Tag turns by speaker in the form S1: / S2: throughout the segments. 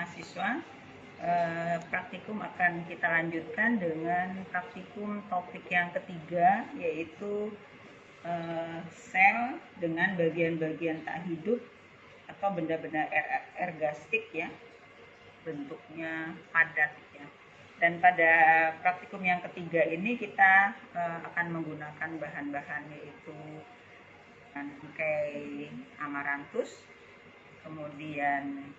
S1: mahasiswa. Praktikum akan kita lanjutkan dengan praktikum topik yang ketiga, yaitu sel dengan bagian-bagian tak hidup atau benda-benda ergastik ya, bentuknya padat ya. Dan pada praktikum yang ketiga ini kita akan menggunakan bahan-bahan yaitu tangkai amaranthus, kemudian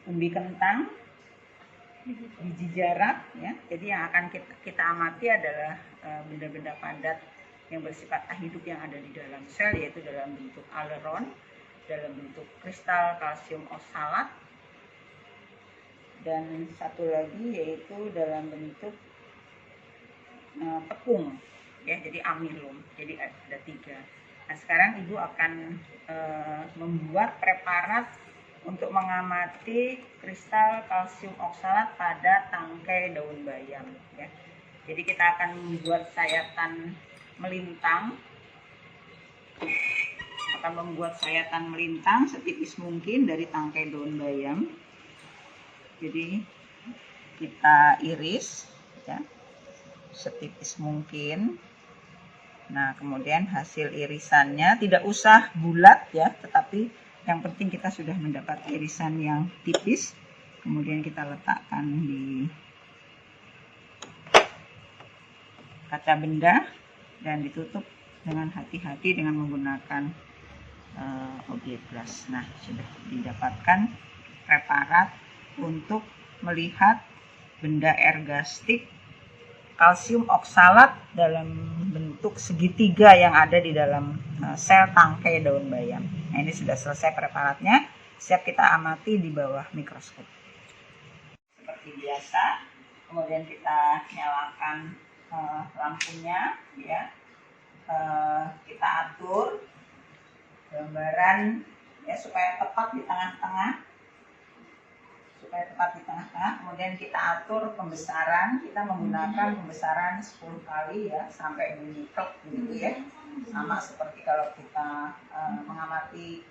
S1: umbi kentang, biji jarak ya. Jadi yang akan kita amati adalah benda-benda padat yang bersifat hidup yang ada di dalam sel, yaitu dalam bentuk aleron, dalam bentuk kristal kalsium oksalat, dan satu lagi yaitu dalam bentuk tepung ya, jadi amilum. Jadi ada 3. Nah, sekarang Ibu akan membuat preparat untuk mengamati kristal kalsium oksalat pada tangkai daun bayam ya. Jadi kita akan membuat sayatan melintang, setipis mungkin dari tangkai daun bayam. Jadi kita iris ya, setipis mungkin. Nah, kemudian hasil irisannya tidak usah bulat ya, tetapi yang penting kita sudah mendapat irisan yang tipis. Kemudian kita letakkan di kaca benda dan ditutup dengan hati-hati dengan menggunakan objek glass. Nah, sudah didapatkan preparat untuk melihat benda ergastik kalsium oksalat dalam bentuk segitiga yang ada di dalam sel tangkai daun bayam. Nah, ini sudah selesai preparatnya, siap kita amati di bawah mikroskop. Seperti biasa, kemudian kita nyalakan lampunya ya. Kita atur gambaran ya supaya tepat di tengah-tengah. Kemudian kita atur pembesaran, kita menggunakan pembesaran 10 kali ya, sampai bunyi klek gitu ya. Sama seperti kalau kita mengamati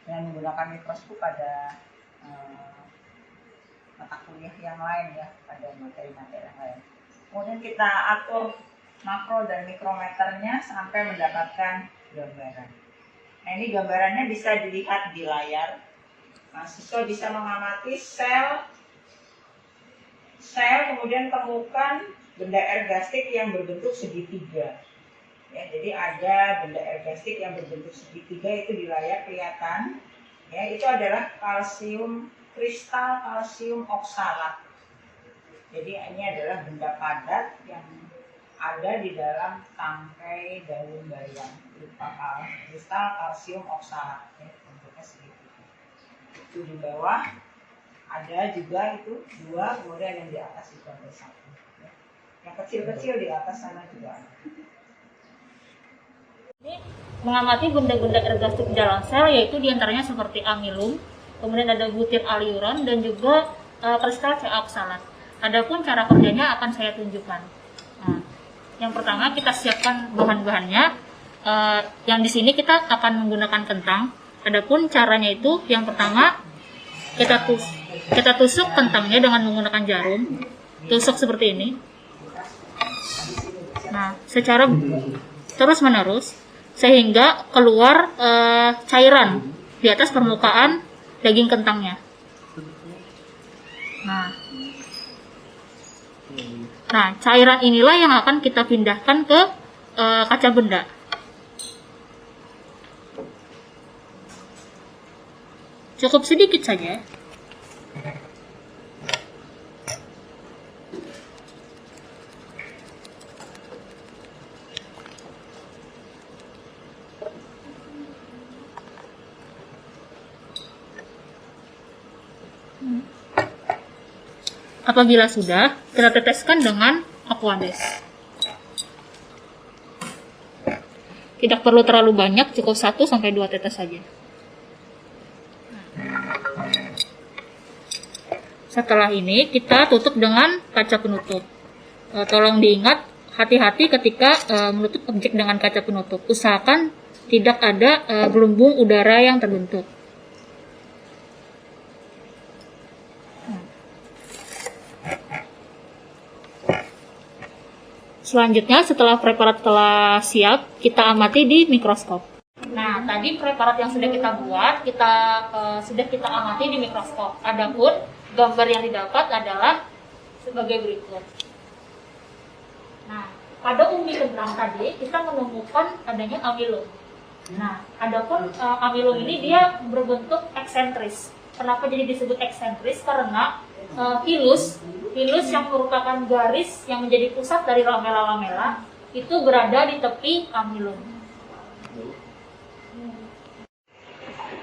S1: dengan menggunakan mikroskop pada mata kuliah yang lain ya, pada materi-materi yang lain. Kemudian kita atur makro dan mikrometernya sampai mendapatkan gambaran. Nah, ini gambarannya bisa dilihat di layar. Mahasiswa bisa mengamati sel, kemudian temukan benda ergastik yang berbentuk segitiga. Ya, jadi ada benda ergastik yang berbentuk segitiga itu di layar kelihatan. Ya, itu adalah kristal kalsium oksalat. Jadi ini adalah benda padat yang ada di dalam tangkai daun bayam berupa kristal kalsium oksalat. Ya, bentuknya segitiga. Itu di bawah ada juga itu 2, kemudian yang di atas juga ada 1 ya. Yang kecil-kecil di atas sana juga ada.
S2: Ini mengamati benda-benda ergastik dalam sel, yaitu diantaranya seperti amilum, kemudian ada butir aliuron dan juga kristal Ca oksalat. Adapun cara kerjanya akan saya tunjukkan. Nah, yang pertama kita siapkan bahan-bahannya. Yang di sini kita akan menggunakan kentang. Adapun caranya itu yang pertama kita tusuk kentangnya dengan menggunakan jarum, tusuk seperti ini. Nah, secara terus-menerus sehingga keluar cairan di atas permukaan daging kentangnya. Nah, cairan inilah yang akan kita pindahkan ke kaca benda. Cukup sedikit saja. Apabila sudah, kita teteskan dengan Aquades. Tidak perlu terlalu banyak, cukup 1-2 tetes saja. Setelah ini kita tutup dengan kaca penutup. Tolong diingat, hati-hati ketika menutup objek dengan kaca penutup. Usahakan tidak ada gelembung udara yang terbentuk. Selanjutnya setelah preparat telah siap, kita amati di mikroskop. Nah, tadi preparat yang sudah kita buat, sudah kita amati di mikroskop. Adapun gambar yang didapat adalah sebagai berikut. Nah, pada umbi kentang tadi kita menemukan adanya amilum. Nah, adapun amilum ini dia berbentuk eksentris. Kenapa jadi disebut eksentris? Karena hilus yang merupakan garis yang menjadi pusat dari lamela-lamela itu berada di tepi amilum.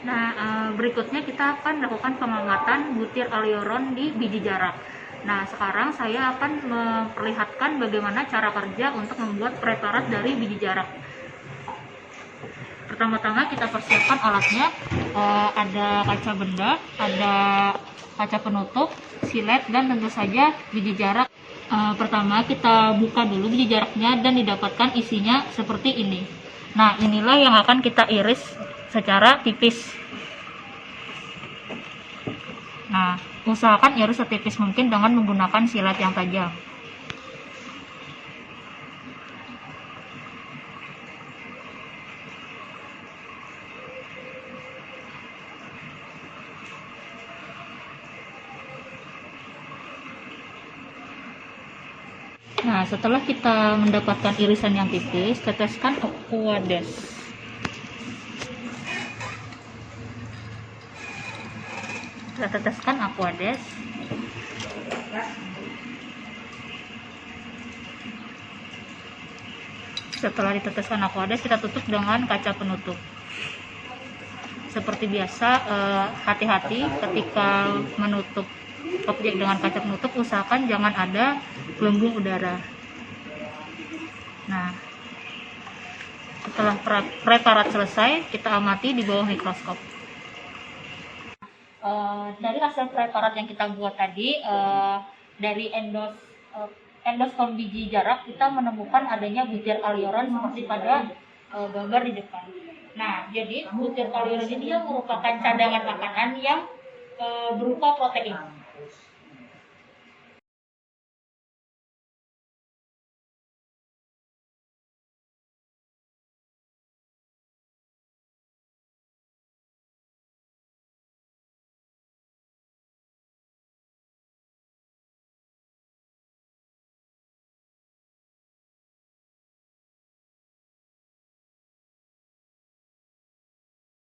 S2: Nah, berikutnya kita akan melakukan pengamatan butir alioron di biji jarak. Nah, sekarang saya akan memperlihatkan bagaimana cara kerja untuk membuat preparat dari biji jarak. Pertama-tama kita persiapkan alatnya, ada kaca benda, ada kaca penutup, silet, dan tentu saja biji jarak. Pertama kita buka dulu biji jaraknya dan didapatkan isinya seperti ini. Nah, inilah yang akan kita iris secara tipis. Nah, usahakan iris setipis mungkin dengan menggunakan silet yang tajam. Nah, setelah kita mendapatkan irisan yang tipis, teteskan aquades. Kita teteskan aquades. Setelah diteteskan aquades, kita tutup dengan kaca penutup. Seperti biasa, hati-hati ketika menutup objek dengan kaca penutup, usahakan jangan ada gelembung udara. Nah, setelah preparat selesai, kita amati di bawah mikroskop. Dari hasil preparat yang kita buat tadi, dari endostom biji jarak, kita menemukan adanya butir alioron seperti pada gambar di depan. Nah, jadi butir alioron ini dia merupakan cadangan makanan yang berupa protein.